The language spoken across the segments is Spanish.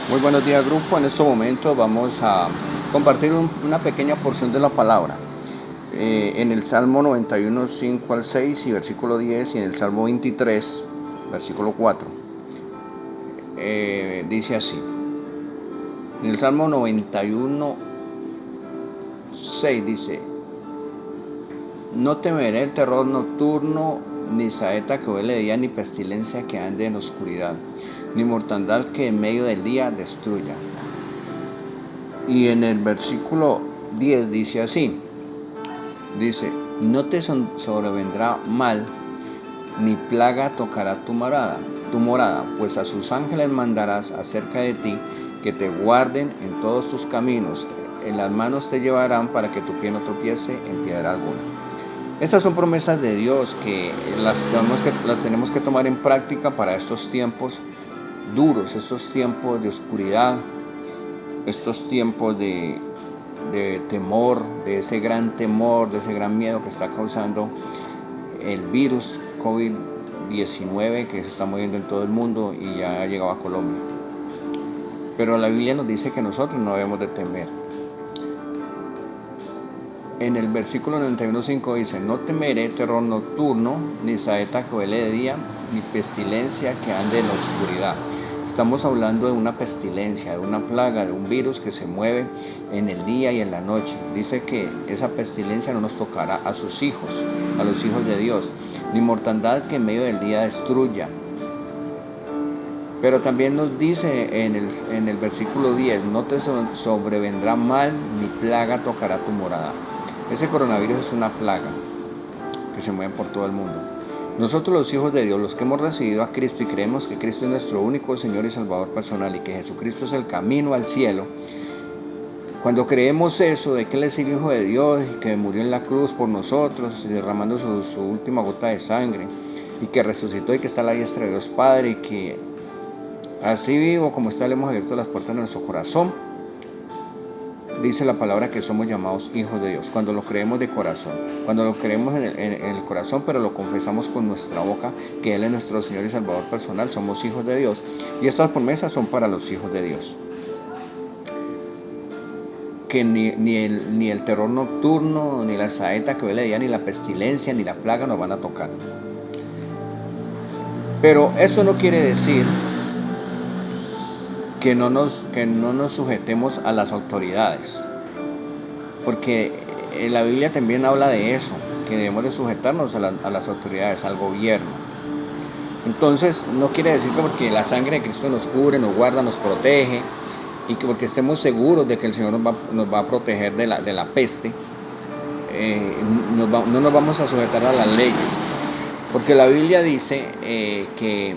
Muy buenos días, grupo. En estos momentos vamos a compartir una pequeña porción de la palabra en el Salmo 91, 5 al 6 y versículo 10, y en el Salmo 23, versículo 4. Dice así: en el Salmo 91, 6 dice: no temeré el terror nocturno, ni saeta que huele de día, ni pestilencia que ande en oscuridad, ni mortandad que en medio del día destruya. Y en el versículo 10 dice así: dice, no te sobrevendrá mal, ni plaga tocará tu morada, pues a sus ángeles mandarás acerca de ti, que te guarden en todos tus caminos, en las manos te llevarán para que tu pie no tropiece en piedra alguna. Estas son promesas de Dios que las tenemos que tomar en práctica para estos tiempos duros, estos tiempos de oscuridad, estos tiempos de temor, de ese gran temor, de ese gran miedo que está causando el virus COVID-19 que se está moviendo en todo el mundo y ya ha llegado a Colombia. Pero la Biblia nos dice que nosotros no debemos de temer. En el versículo 91:5 dice: no temeré terror nocturno, ni saeta que huele de día, ni pestilencia que ande en la oscuridad. Estamos hablando de una pestilencia, de una plaga, de un virus que se mueve en el día y en la noche. Dice que esa pestilencia no nos tocará a sus hijos, a los hijos de Dios, ni mortandad que en medio del día destruya. Pero también nos dice en el versículo 10, no te sobrevendrá mal, ni plaga tocará tu morada. Ese coronavirus es una plaga que se mueve por todo el mundo. Nosotros, los hijos de Dios, los que hemos recibido a Cristo y creemos que Cristo es nuestro único Señor y Salvador personal y que Jesucristo es el camino al cielo, cuando creemos eso, de que Él es el Hijo de Dios y que murió en la cruz por nosotros, derramando su última gota de sangre, y que resucitó y que está a la diestra de Dios Padre, y que así vivo como está, le hemos abierto las puertas de nuestro corazón, dice la palabra que somos llamados hijos de Dios, cuando lo creemos de corazón, cuando lo creemos en el corazón, pero lo confesamos con nuestra boca, que Él es nuestro Señor y Salvador personal, somos hijos de Dios, y estas promesas son para los hijos de Dios. Que ni el terror nocturno, ni la saeta que huele de día, ni la pestilencia, ni la plaga nos van a tocar. Pero eso no quiere decir que no nos sujetemos a las autoridades, porque la Biblia también habla de eso, que debemos de sujetarnos a las autoridades, al gobierno. Entonces no quiere decir que porque la sangre de Cristo nos cubre, nos guarda, nos protege, y que porque estemos seguros de que el Señor nos va a proteger de la peste, no nos vamos a sujetar a las leyes, porque la Biblia dice que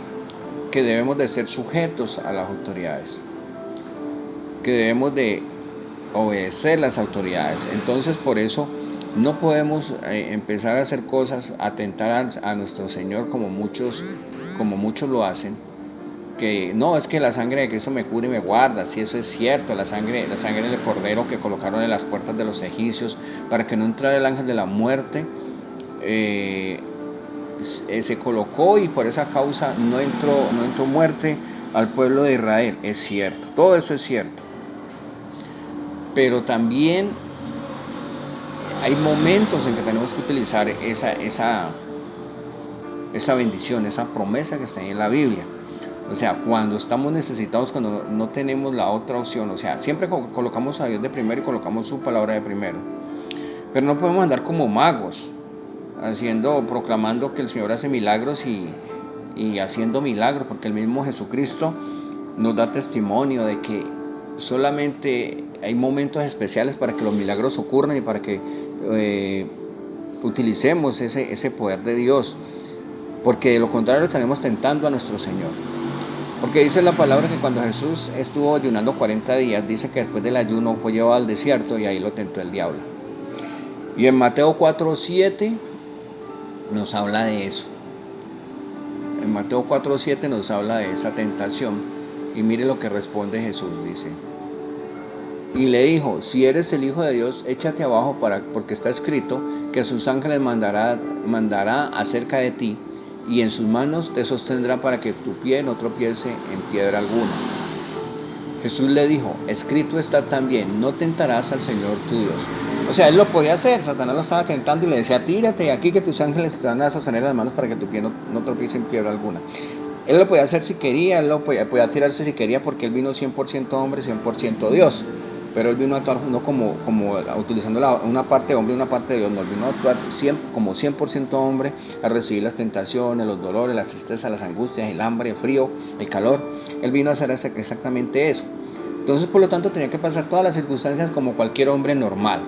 debemos de ser sujetos a las autoridades, que debemos de obedecer las autoridades. Entonces por eso no podemos empezar a hacer cosas, atentar a nuestro Señor como muchos lo hacen, que no, es que la sangre de Cristo me cubre y me guarda. Si eso es cierto, la sangre del Cordero que colocaron en las puertas de los egipcios para que no entrara el ángel de la muerte, se colocó, y por esa causa no entró muerte al pueblo de Israel. Es cierto, todo eso es cierto, pero también hay momentos en que tenemos que utilizar esa bendición, esa promesa que está ahí en la Biblia. O sea, cuando estamos necesitados, cuando no tenemos la otra opción, o sea, siempre colocamos a Dios de primero y colocamos su palabra de primero, pero no podemos andar como magos, proclamando que el Señor hace milagros y haciendo milagros, porque el mismo Jesucristo nos da testimonio de que solamente hay momentos especiales para que los milagros ocurran y para que utilicemos ese poder de Dios, porque de lo contrario estaremos tentando a nuestro Señor. Porque dice la palabra que cuando Jesús estuvo ayunando 40 días, dice que después del ayuno fue llevado al desierto y ahí lo tentó el diablo. Y en Mateo 4:7 nos habla de eso. En Mateo 4:7 nos habla de esa tentación. Y mire lo que responde Jesús, dice: y le dijo, si eres el Hijo de Dios, échate abajo, porque está escrito que sus ángeles mandará acerca de ti, y en sus manos te sostendrá para que tu pie no tropiece en piedra alguna. Jesús le dijo, escrito está también, no tentarás al Señor tu Dios. O sea, él lo podía hacer, Satanás lo estaba tentando y le decía, tírate aquí que tus ángeles te van a sostener las manos para que tu pie no tropiece en piedra alguna. Él lo podía hacer si quería, él podía tirarse si quería, porque él vino 100% hombre, 100% Dios. Pero él vino a actuar no como utilizando una parte de hombre y una parte de Dios, no, él vino a actuar como 100% hombre, a recibir las tentaciones, los dolores, las tristezas, las angustias, el hambre, el frío, el calor. Él vino a hacer exactamente eso. Entonces, por lo tanto, tenía que pasar todas las circunstancias como cualquier hombre normal.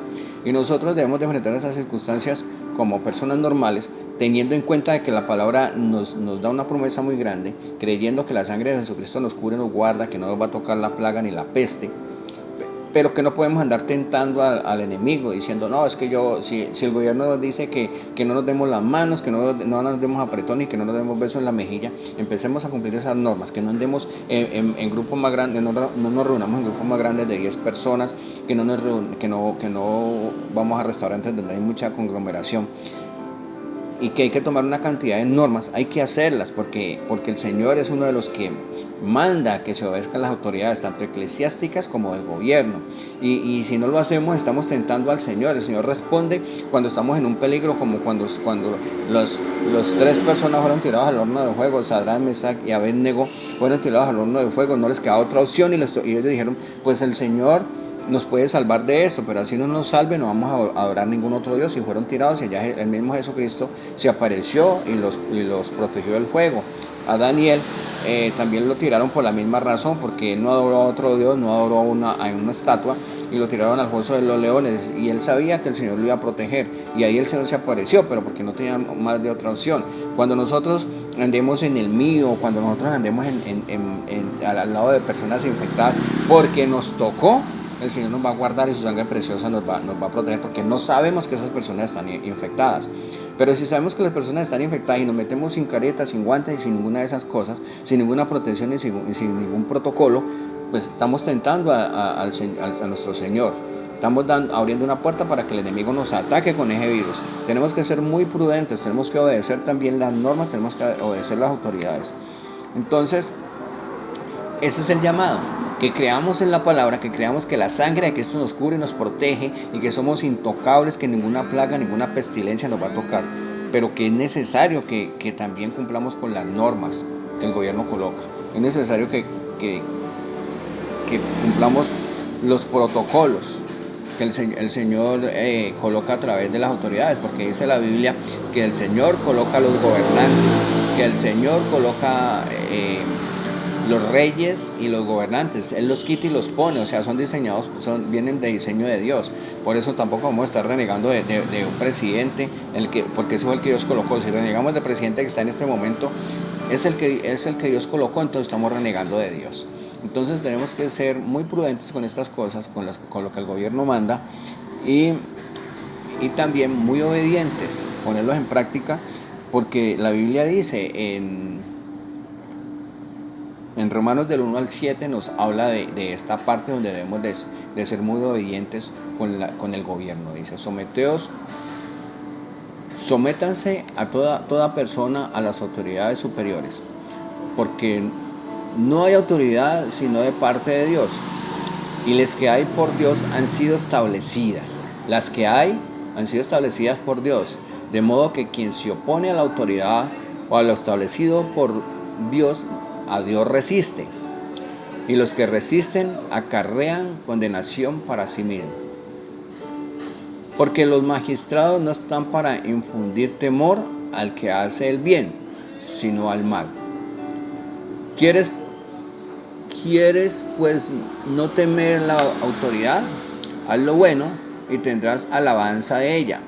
Y nosotros debemos de enfrentar esas circunstancias como personas normales, teniendo en cuenta de que la palabra nos da una promesa muy grande, creyendo que la sangre de Jesucristo nos cubre, nos guarda, que no nos va a tocar la plaga ni la peste, pero que no podemos andar tentando al enemigo diciendo, no, es que si el gobierno dice que no nos demos las manos, que no nos demos apretón y que no nos demos besos en la mejilla, empecemos a cumplir esas normas, que no andemos en grupos más grandes, no nos reunamos en grupos más grandes de 10 personas, que no vamos a restaurantes donde hay mucha conglomeración, y que hay que tomar una cantidad de normas, hay que hacerlas, porque el Señor es uno de los que manda que se obedezcan las autoridades, tanto eclesiásticas como del gobierno. Y si no lo hacemos, estamos tentando al Señor. El Señor responde cuando estamos en un peligro, como cuando los 3 personas fueron tirados al horno de fuego, Sadrach, Mesach y Abednego, fueron tirados al horno de fuego, no les quedaba otra opción, y ellos dijeron, pues el Señor nos puede salvar de esto, pero así no nos salve, no vamos a adorar ningún otro Dios. Y fueron tirados, y allá el mismo Jesucristo se apareció y los protegió del fuego. A Daniel también lo tiraron por la misma razón, porque él no adoró a otro Dios, no adoró a una estatua, y lo tiraron al foso de los leones, y él sabía que el Señor lo iba a proteger, y ahí el Señor se apareció, pero porque no tenía más de otra opción. Cuando nosotros andemos en el mío, cuando nosotros andemos al lado de personas infectadas, porque nos tocó, el Señor nos va a guardar y su sangre preciosa nos va a proteger, porque no sabemos que esas personas están infectadas. Pero si sabemos que las personas están infectadas y nos metemos sin caretas, sin guantes y sin ninguna de esas cosas, sin ninguna protección y sin ningún protocolo, pues estamos tentando a nuestro Señor. Estamos abriendo una puerta para que el enemigo nos ataque con ese virus. Tenemos que ser muy prudentes, tenemos que obedecer también las normas, tenemos que obedecer las autoridades. Entonces, ese es el llamado, que creamos en la palabra, que creamos que la sangre de Cristo nos cubre y nos protege, y que somos intocables, que ninguna plaga, ninguna pestilencia nos va a tocar, pero que es necesario que también cumplamos con las normas que el gobierno coloca. Es necesario que cumplamos los protocolos que el Señor coloca a través de las autoridades, porque dice la Biblia que el Señor coloca a los gobernantes, que el Señor coloca los reyes y los gobernantes, Él los quita y los pone, o sea, son diseñados, vienen de diseño de Dios. Por eso tampoco vamos a estar renegando de un presidente, porque ese fue el que Dios colocó. Si renegamos del presidente que está en este momento, es el que Dios colocó, entonces estamos renegando de Dios. Entonces tenemos que ser muy prudentes con estas cosas, con lo que el gobierno manda, y también muy obedientes, ponerlos en práctica, porque la Biblia dice en Romanos del 1 al 7 nos habla de esta parte donde debemos de ser muy obedientes con el gobierno. Dice, sométanse a toda persona a las autoridades superiores, porque no hay autoridad sino de parte de Dios, y las que hay por Dios han sido establecidas. Las que hay han sido establecidas por Dios, de modo que quien se opone a la autoridad o a lo establecido por Dios, a Dios resiste, y los que resisten acarrean condenación para sí mismos. Porque los magistrados no están para infundir temor al que hace el bien, sino al mal. ¿Quieres pues no temer la autoridad? Haz lo bueno y tendrás alabanza de ella,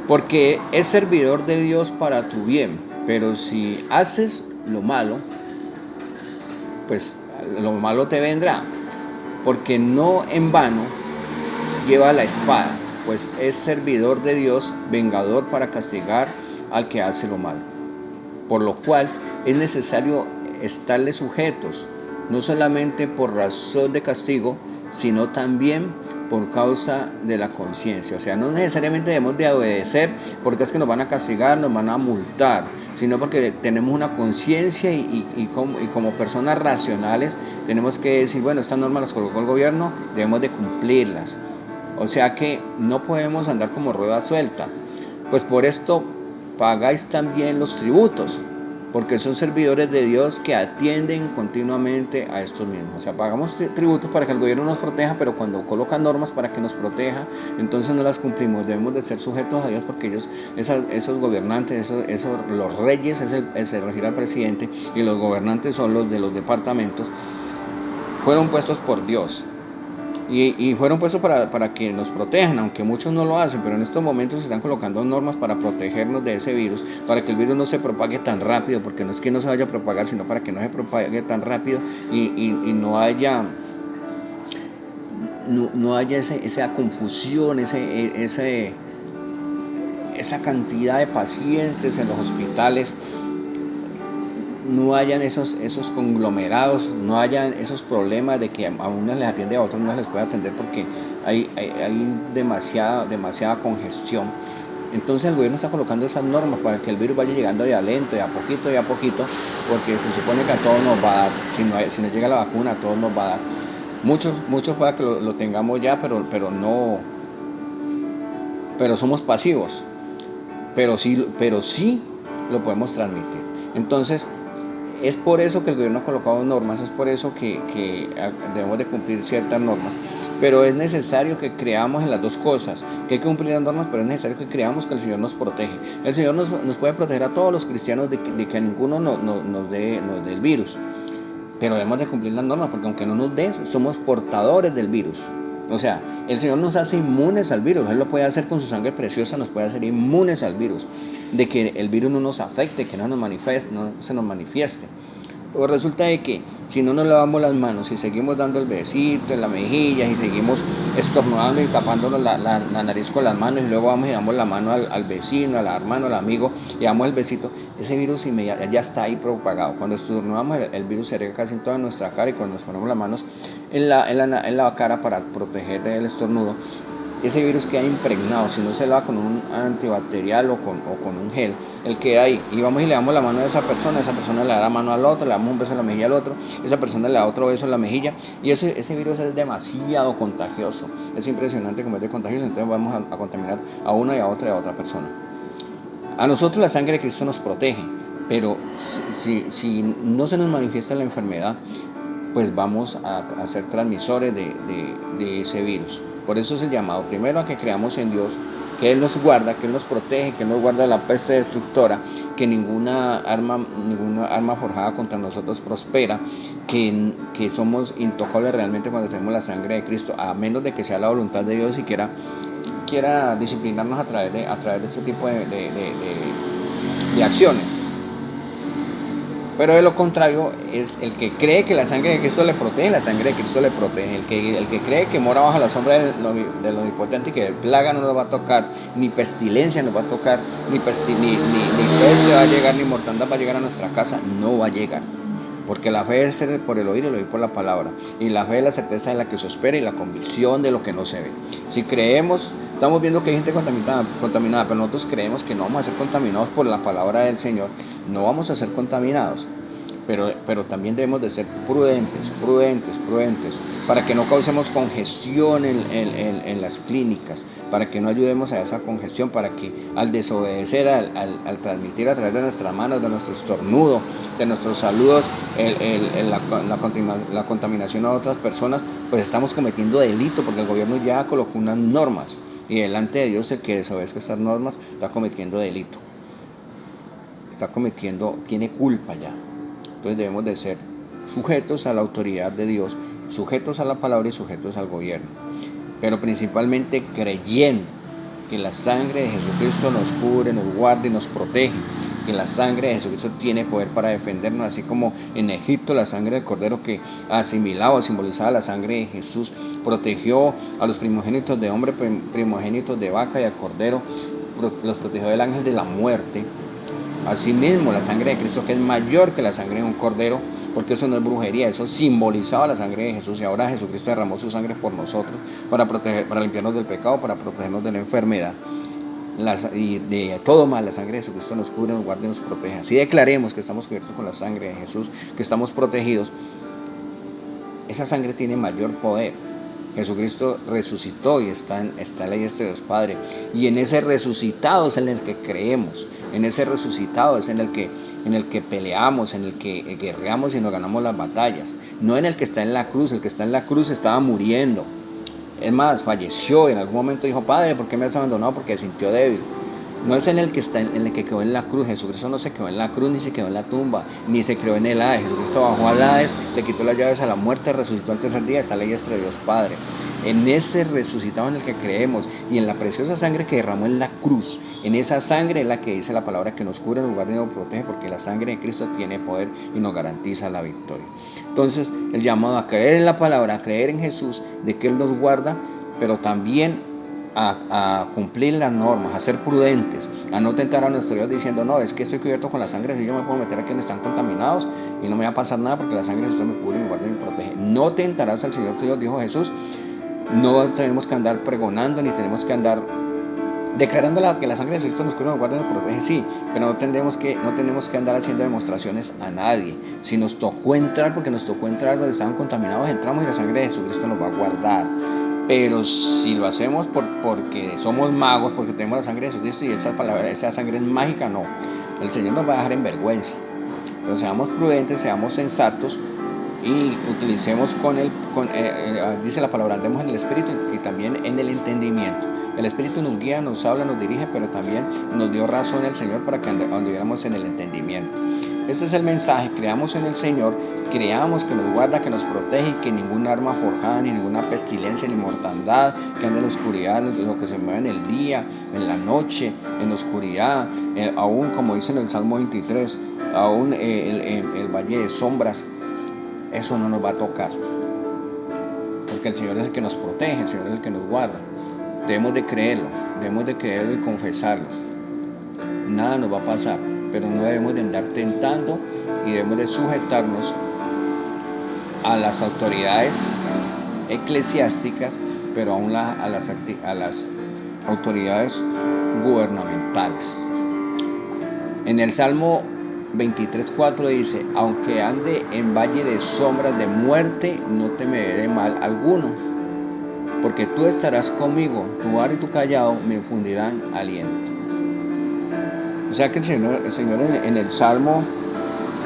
porque es servidor de Dios para tu bien. Pero si haces lo malo, pues lo malo te vendrá, porque no en vano lleva la espada, pues es servidor de Dios, vengador para castigar al que hace lo malo. Por lo cual es necesario estarle sujetos, no solamente por razón de castigo, sino también por causa de la conciencia. O sea, no necesariamente debemos de obedecer porque es que nos van a castigar, nos van a multar. sino porque tenemos una conciencia y como personas racionales tenemos que decir, bueno, estas normas las colocó el gobierno, debemos de cumplirlas. O sea que no podemos andar como rueda suelta. Pues por esto pagáis también los tributos, porque son servidores de Dios que atienden continuamente a estos mismos. O sea, pagamos tributos para que el gobierno nos proteja, pero cuando coloca normas para que nos proteja, entonces no las cumplimos. Debemos de ser sujetos a Dios, porque ellos, esos gobernantes, los reyes es el regir al presidente, y los gobernantes son los de los departamentos, fueron puestos por Dios. Y fueron puestos para que nos protejan, aunque muchos no lo hacen, pero en estos momentos se están colocando normas para protegernos de ese virus, para que el virus no se propague tan rápido, porque no es que no se vaya a propagar, sino para que no se propague tan rápido y no haya esa confusión, esa cantidad de pacientes en los hospitales, no hayan esos conglomerados, no hayan esos problemas de que a unos les atiende, a otros no les puede atender porque hay demasiada congestión. Entonces el gobierno está colocando esas normas para que el virus vaya llegando de a lento, de a poquito, porque se supone que a todos nos va a dar, si no llega la vacuna, a todos nos va a dar. Muchos pueda que lo tengamos ya, pero somos pasivos, pero sí lo podemos transmitir. Entonces, es por eso que el gobierno ha colocado normas, es por eso que debemos de cumplir ciertas normas, pero es necesario que creamos en las dos cosas, que hay que cumplir las normas, pero es necesario que creamos que el Señor nos protege. El Señor nos puede proteger a todos los cristianos de que a ninguno nos dé el virus, pero debemos de cumplir las normas, porque aunque no nos dé, somos portadores del virus. O sea, el Señor nos hace inmunes al virus. Él lo puede hacer con su sangre preciosa, nos puede hacer inmunes al virus, de que el virus no nos afecte, que no se nos manifieste. Pero resulta de que si no nos lavamos las manos, si seguimos dando el besito en la mejilla, y seguimos estornudando y tapándonos la nariz con las manos, y luego vamos y damos la mano al vecino, al hermano, al amigo, y damos el besito, ese virus ya está ahí propagado. Cuando estornudamos, el virus se riega casi en toda nuestra cara, y cuando nos ponemos las manos en la cara para proteger del estornudo, ese virus queda impregnado. Si no se lava con un antibacterial o con un gel, él queda ahí. Y vamos y le damos la mano a esa persona le da la mano al otro, le damos un beso en la mejilla al otro, esa persona le da otro beso en la mejilla, y ese virus es demasiado contagioso. Es impresionante cómo es de contagioso. Entonces vamos a contaminar a una y a otra persona. A nosotros la sangre de Cristo nos protege, pero si no se nos manifiesta la enfermedad, pues vamos a ser transmisores de ese virus. Por eso es el llamado primero a que creamos en Dios, que Él nos guarda, que Él nos protege, que Él nos guarda de la peste destructora, que ninguna arma forjada contra nosotros prospera, que somos intocables realmente cuando tenemos la sangre de Cristo, a menos de que sea la voluntad de Dios y quiera disciplinarnos a través de este tipo de acciones. Pero de lo contrario, es el que cree que la sangre de Cristo le protege, la sangre de Cristo le protege. El que cree que mora bajo la sombra de lo impotente y que plaga no nos va a tocar, ni pestilencia nos va a tocar, ni peste va a llegar, ni mortandad va a llegar a nuestra casa, no va a llegar. Porque la fe es por el oír por la palabra. Y la fe es la certeza de la que se espera y la convicción de lo que no se ve. Si creemos, estamos viendo que hay gente contaminada, pero nosotros creemos que no vamos a ser contaminados por la palabra del Señor. No vamos a ser contaminados, pero también debemos de ser prudentes, para que no causemos congestión en las clínicas, para que no ayudemos a esa congestión, para que al desobedecer, al transmitir a través de nuestras manos, de nuestro estornudo, de nuestros saludos, la contaminación a otras personas, pues estamos cometiendo delito, porque el gobierno ya colocó unas normas, y delante de Dios el que desobedezca esas normas está cometiendo delito. Tiene culpa ya. Entonces debemos de ser sujetos a la autoridad de Dios, sujetos a la palabra y sujetos al gobierno, pero principalmente creyendo que la sangre de Jesucristo nos cubre, nos guarda y nos protege, que la sangre de Jesucristo tiene poder para defendernos, así como en Egipto la sangre del cordero que asimilaba o simbolizaba la sangre de Jesús protegió a los primogénitos de hombre, primogénitos de vaca y al cordero, los protegió del ángel de la muerte. Asimismo, la sangre de Cristo, que es mayor que la sangre de un cordero, porque eso no es brujería, eso simbolizaba la sangre de Jesús, y ahora Jesucristo derramó su sangre por nosotros para limpiarnos del pecado, para protegernos de la enfermedad. y de todo mal, la sangre de Jesucristo nos cubre, nos guarda y nos protege. Así declaremos que estamos cubiertos con la sangre de Jesús, que estamos protegidos. Esa sangre tiene mayor poder. Jesucristo resucitó y está en la diestra de Dios Padre. Y en ese resucitado es en el que creemos. En ese resucitado es en el que peleamos, en el que guerreamos y nos ganamos las batallas. No en el que está en la cruz. El que está en la cruz estaba muriendo. Es más, falleció. En algún momento dijo: Padre, ¿por qué me has abandonado? Porque se sintió débil. No es en el que está en el que quedó en la cruz. Jesucristo no se quedó en la cruz, ni se quedó en la tumba, ni se quedó en el Hades. Jesucristo bajó al Hades, le quitó las llaves a la muerte, resucitó al tercer día, está la diestra de Dios Padre. En ese resucitado en el que creemos y en la preciosa sangre que derramó en la cruz, en esa sangre es la que dice la palabra que nos cubre, nos guarda y nos protege, porque la sangre de Cristo tiene poder y nos garantiza la victoria. Entonces, el llamado a creer en la palabra, a creer en Jesús, de que Él nos guarda, pero también a cumplir las normas, a ser prudentes, a no tentar a nuestro Dios diciendo: no, es que estoy cubierto con la sangre, si yo me puedo meter aquí donde están contaminados y no me va a pasar nada porque la sangre de Jesús me cubre, me guarda y me protege. No tentarás al Señor tu Dios, dijo Jesús. No tenemos que andar pregonando, ni tenemos que andar declarando que la sangre de Cristo nos cubre, nos guarda y nos protege, sí, pero no tenemos que andar haciendo demostraciones a nadie. Si nos tocó entrar, porque nos tocó entrar donde estaban contaminados, entramos y la sangre de Jesucristo nos va a guardar. Pero si lo hacemos porque somos magos, porque tenemos la sangre de Jesucristo y esa sangre es mágica, no. El Señor nos va a dejar en vergüenza. Entonces seamos prudentes, seamos sensatos y utilicemos dice la palabra, andemos en el Espíritu y también en el entendimiento. El Espíritu nos guía, nos habla, nos dirige, pero también nos dio razón el Señor para que anduviéramos en el entendimiento. Ese es el mensaje: creamos en el Señor, creamos que nos guarda, que nos protege, y que ningún arma forjada, ni ninguna pestilencia, ni mortandad que ande en la oscuridad, en lo que se mueve en el día, en la noche, en la oscuridad, aún como dice en el Salmo 23, aún el valle de sombras, eso no nos va a tocar, porque el Señor es el que nos protege, el Señor es el que nos guarda. Debemos de creerlo y confesarlo. Nada nos va a pasar, pero no debemos de andar tentando y debemos de sujetarnos a las autoridades eclesiásticas, pero aún a las autoridades gubernamentales. En el Salmo 23:4 dice: aunque ande en valle de sombras de muerte, no temeré mal alguno, porque tú estarás conmigo, tu vara y tu callado me infundirán aliento. O sea que el Señor en el Salmo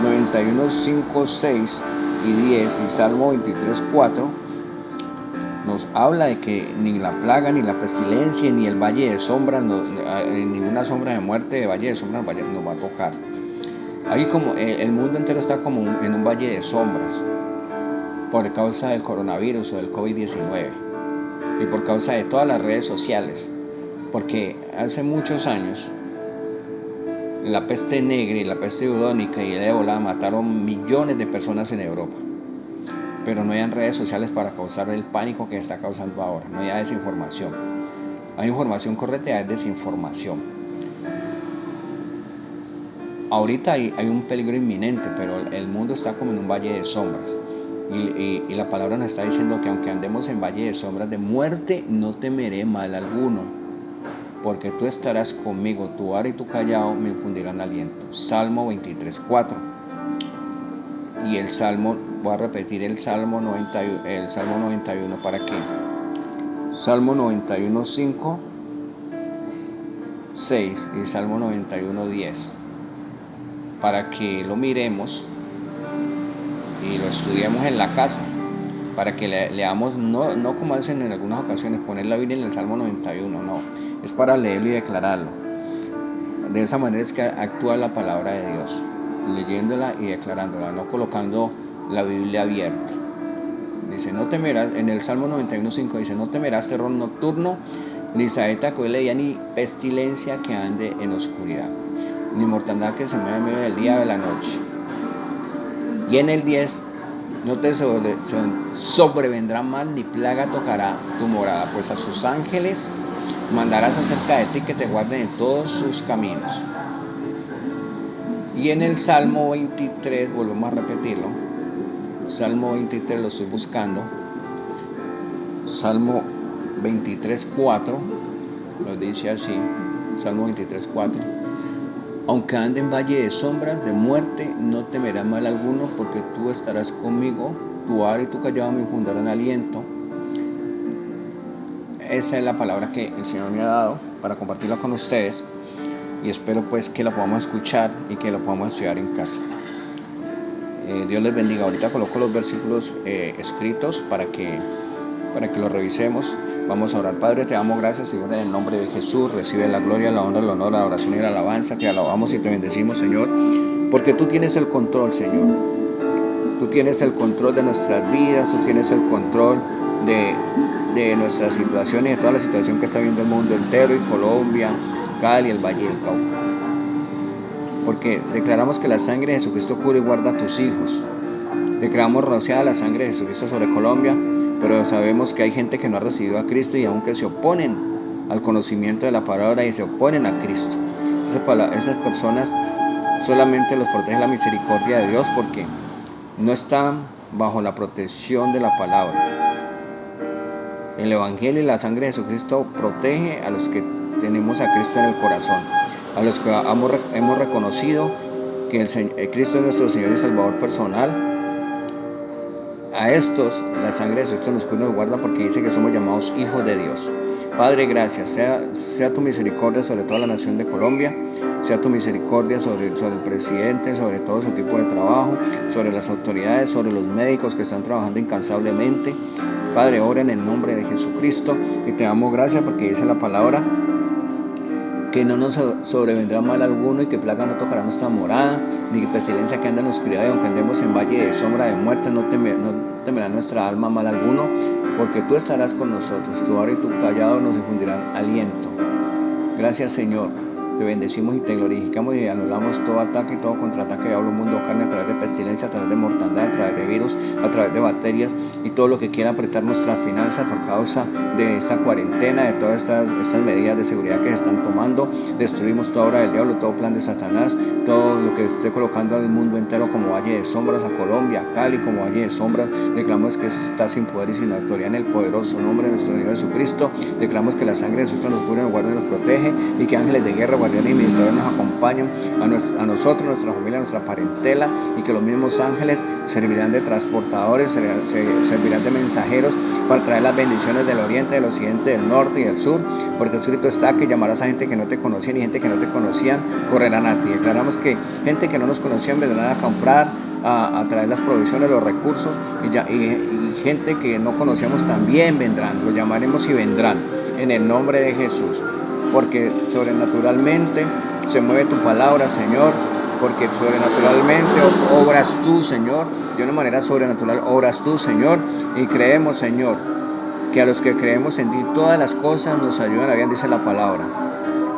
91, 5, 6 y 10 y Salmo 23, 4 nos habla de que ni la plaga, ni la pestilencia, ni el valle de sombras, ninguna sombra de muerte, de valle de sombras nos va a tocar. Ahí como el mundo entero está como en un valle de sombras por causa del coronavirus o del COVID-19 y por causa de todas las redes sociales, porque hace muchos años la peste negra y la peste bubónica y el ébola mataron millones de personas en Europa, pero no hay redes sociales para causar el pánico que está causando ahora. No hay desinformación, hay información correcta y hay desinformación. Ahorita hay un peligro inminente, pero el mundo está como en un valle de sombras. Y la palabra nos está diciendo que aunque andemos en valle de sombras de muerte, no temeré mal alguno, porque tú estarás conmigo, tu vara y tu callado me infundirán aliento. Salmo 23:4. Y el Salmo, voy a repetir el Salmo 91, ¿para qué? Salmo 91:5, 6 y Salmo 91:10. Para que lo miremos y lo estudiemos en la casa, para que leamos, no como hacen en algunas ocasiones, poner la Biblia en el Salmo 91, no, es para leerlo y declararlo. De esa manera es que actúa la palabra de Dios, leyéndola y declarándola, no colocando la Biblia abierta. Dice: no temerás, en el Salmo 91:5 dice: no temerás terror nocturno, ni saeta que huele día, ni pestilencia que ande en oscuridad, ni mortandad que se mueve en medio del día o de la noche. Y en el 10: no te sobrevendrá mal, ni plaga tocará tu morada, pues a sus ángeles mandarás acerca de ti, que te guarden en todos sus caminos. Y en el Salmo 23, volvemos a repetirlo, Salmo 23 lo estoy buscando, Salmo 23:4 lo dice así: Salmo 23, 4. Aunque ande en valle de sombras, de muerte, no temerá mal alguno, porque tú estarás conmigo, tu vara y tu callado me infundirán aliento. Esa es la palabra que el Señor me ha dado para compartirla con ustedes, y espero pues que la podamos escuchar y que la podamos estudiar en casa. Dios les bendiga. Ahorita coloco los versículos escritos para que los revisemos. Vamos a orar. Padre, te damos gracias, Señor, en el nombre de Jesús. Recibe la gloria, la honra, el honor, la adoración y la alabanza. Te alabamos y te bendecimos, Señor, porque tú tienes el control, Señor. Tú tienes el control de nuestras vidas, tú tienes el control de nuestras situaciones y de toda la situación que está viviendo el mundo entero, y Colombia, Cali, el Valle del Cauca. Porque declaramos que la sangre de Jesucristo cubre y guarda a tus hijos. Declaramos rociada la sangre de Jesucristo sobre Colombia, pero sabemos que hay gente que no ha recibido a Cristo y aunque se oponen al conocimiento de la palabra y se oponen a Cristo. Esas personas solamente los protege la misericordia de Dios, porque no están bajo la protección de la palabra. El Evangelio y la sangre de Jesucristo protege a los que tenemos a Cristo en el corazón, a los que hemos reconocido que Cristo es nuestro Señor y Salvador personal. A estos la sangre de Jesucristo nos cuida y nos guarda, porque dice que somos llamados hijos de Dios. Padre, gracias. Sea tu misericordia sobre toda la nación de Colombia, sea tu misericordia sobre el presidente, sobre todo su equipo de trabajo, sobre las autoridades, sobre los médicos que están trabajando incansablemente. Padre, ora en el nombre de Jesucristo y te damos gracias, porque dice la palabra que no nos sobrevendrá mal alguno, y que plaga no tocará nuestra morada, ni pestilencia que anda en la oscuridad, y aunque andemos en valle de sombra de muerte, no temerá nuestra alma mal alguno, porque tú estarás con nosotros, tu vara y tu callado nos infundirán aliento. Gracias, Señor. Te bendecimos y te glorificamos y anulamos todo ataque y todo contraataque de hablo mundo carne, a través de pestilencia, a través de mortandad, a través de virus, a través de bacterias y todo lo que quiera apretar nuestras finanzas por causa de esta cuarentena, de todas estas medidas de seguridad que se están tomando. Destruimos toda obra del diablo, todo plan de Satanás, todo lo que esté colocando al mundo entero como valle de sombras, a Colombia, a Cali como valle de sombras. Declaramos que está sin poder y sin autoridad en el poderoso nombre de nuestro Señor Jesucristo. Declaramos que la sangre de Jesús nos cubre, nos guarda y nos protege, y que ángeles de guerra, guardianes y ministradores nos acompañan a nosotros, nuestra familia, nuestra parentela, y que los mismos ángeles servirán de transportadores, servirán de mensajeros para traer las bendiciones del oriente, del occidente, del norte y del sur, porque escrito está que llamarás a gente que no te conocían, y gente que no te conocían correrán a ti. Declaramos que gente que no nos conocían vendrán a comprar, a traer las provisiones, los recursos, y gente que no conocíamos también vendrán. Los llamaremos y vendrán en el nombre de Jesús, porque sobrenaturalmente se mueve tu palabra, Señor, porque sobrenaturalmente obras tú, Señor, de una manera sobrenatural obras tú, Señor, y creemos, Señor, que a los que creemos en ti todas las cosas nos ayudan a bien, dice la palabra.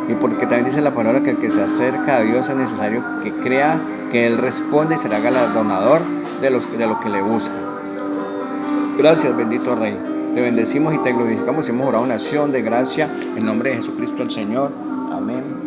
Y porque también dice la palabra que el que se acerca a Dios es necesario que crea que Él responde y será galardonador de lo que le busca. Gracias, bendito Rey. Te bendecimos y te glorificamos y hemos orado una acción de gracia en nombre de Jesucristo el Señor. Amén.